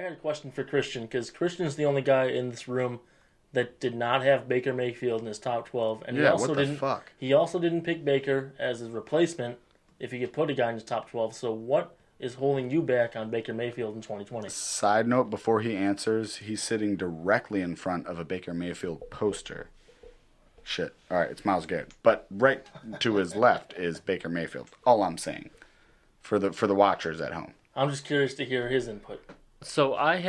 got a question for Christian, because Christian is the only guy in this room that did not have Baker Mayfield in his top 12. And fuck? He also didn't pick Baker as his replacement if he could put a guy in his top 12. So what is holding you back on Baker Mayfield in 2020? Side note, before he answers, he's sitting directly in front of a Baker Mayfield poster. Shit. All right, it's Myles Garrett. But right to his left is Baker Mayfield. All I'm saying for the watchers at home. I'm just curious to hear his input. So I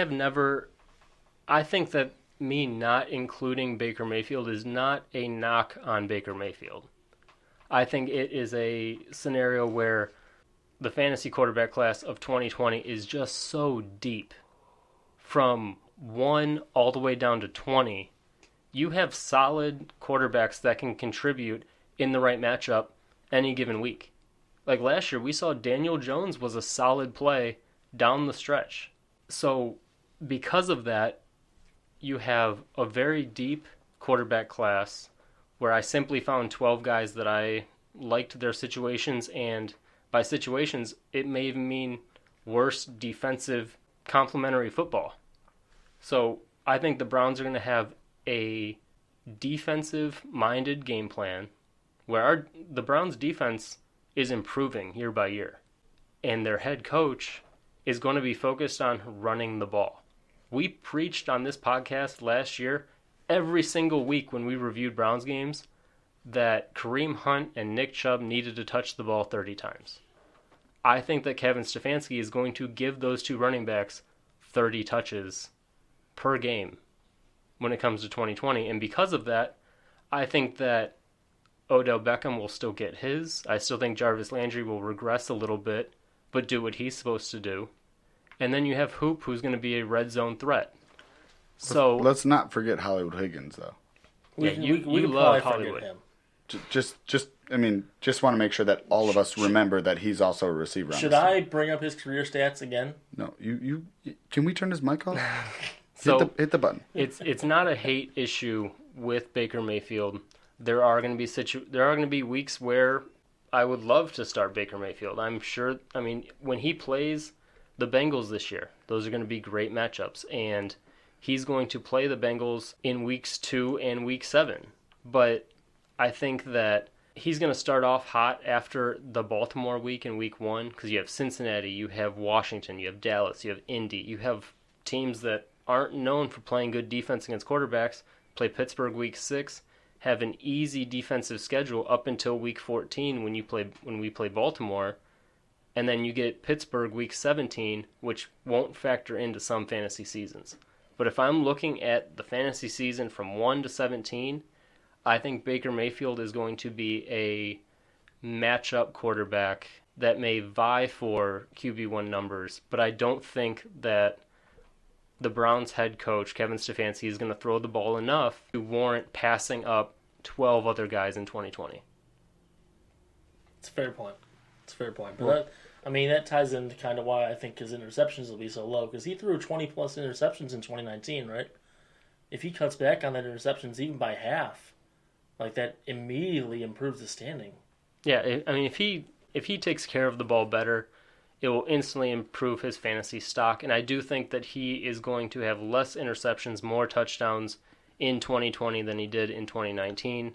think that me not including Baker Mayfield is not a knock on Baker Mayfield. I think it is a scenario where the fantasy quarterback class of 2020 is just so deep. From 1 all the way down to 20, you have solid quarterbacks that can contribute in the right matchup any given week. Like last year, we saw Daniel Jones was a solid play down the stretch. So because of that, you have a very deep quarterback class where I simply found 12 guys that I liked their situations, and by situations, it may even mean worse defensive complementary football. So I think the Browns are going to have a defensive-minded game plan where the Browns' defense is improving year by year, and their head coach is going to be focused on running the ball. We preached on this podcast last year, every single week when we reviewed Browns games, that Kareem Hunt and Nick Chubb needed to touch the ball 30 times. I think that Kevin Stefanski is going to give those two running backs 30 touches per game when it comes to 2020. And because of that, I think that Odell Beckham will still get his. I still think Jarvis Landry will regress a little bit, but do what he's supposed to do. And then you have Hoop, who's going to be a red zone threat. So let's not forget Hollywood Higgins, though. You love Hollywood. Him. Just want to make sure that all of us remember that he's also a receiver. Should I bring up his career stats again? No, you can we turn his mic off? So hit the button. It's not a hate issue with Baker Mayfield. There are going to be weeks where I would love to start Baker Mayfield. I'm sure. I mean, when he plays the Bengals this year, those are going to be great matchups, and he's going to play the Bengals in weeks 2 and week 7. But I think that he's going to start off hot after the Baltimore week in week 1, because you have Cincinnati, you have Washington, you have Dallas, you have Indy, you have teams that aren't known for playing good defense against quarterbacks. Play Pittsburgh week 6, have an easy defensive schedule up until week 14 when we play Baltimore, and then you get Pittsburgh week 17, which won't factor into some fantasy seasons. But if I'm looking at the fantasy season from 1 to 17, I think Baker Mayfield is going to be a matchup quarterback that may vie for QB1 numbers, but I don't think that the Browns head coach, Kevin Stefanski, is going to throw the ball enough to warrant passing up 12 other guys in 2020. It's a fair point. But that ties into kind of why I think his interceptions will be so low, because he threw 20-plus interceptions in 2019, right? If he cuts back on that interceptions even by half, like that immediately improves the standing. Yeah, I mean, if he takes care of the ball better, it will instantly improve his fantasy stock. And I do think that he is going to have less interceptions, more touchdowns in 2020 than he did in 2019.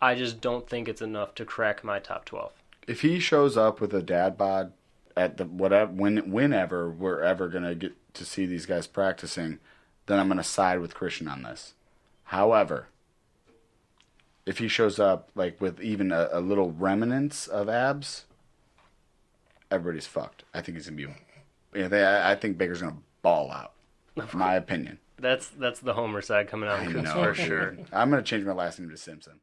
I just don't think it's enough to crack my top 12. If he shows up with a dad bod at the whenever we're ever going to get to see these guys practicing, then I'm going to side with Christian on this. However, if he shows up like with even a little remnants of abs, everybody's fucked. I think he's gonna be. I think Baker's gonna ball out. My opinion. That's the Homer side coming out for sure. I'm gonna change my last name to Simpson.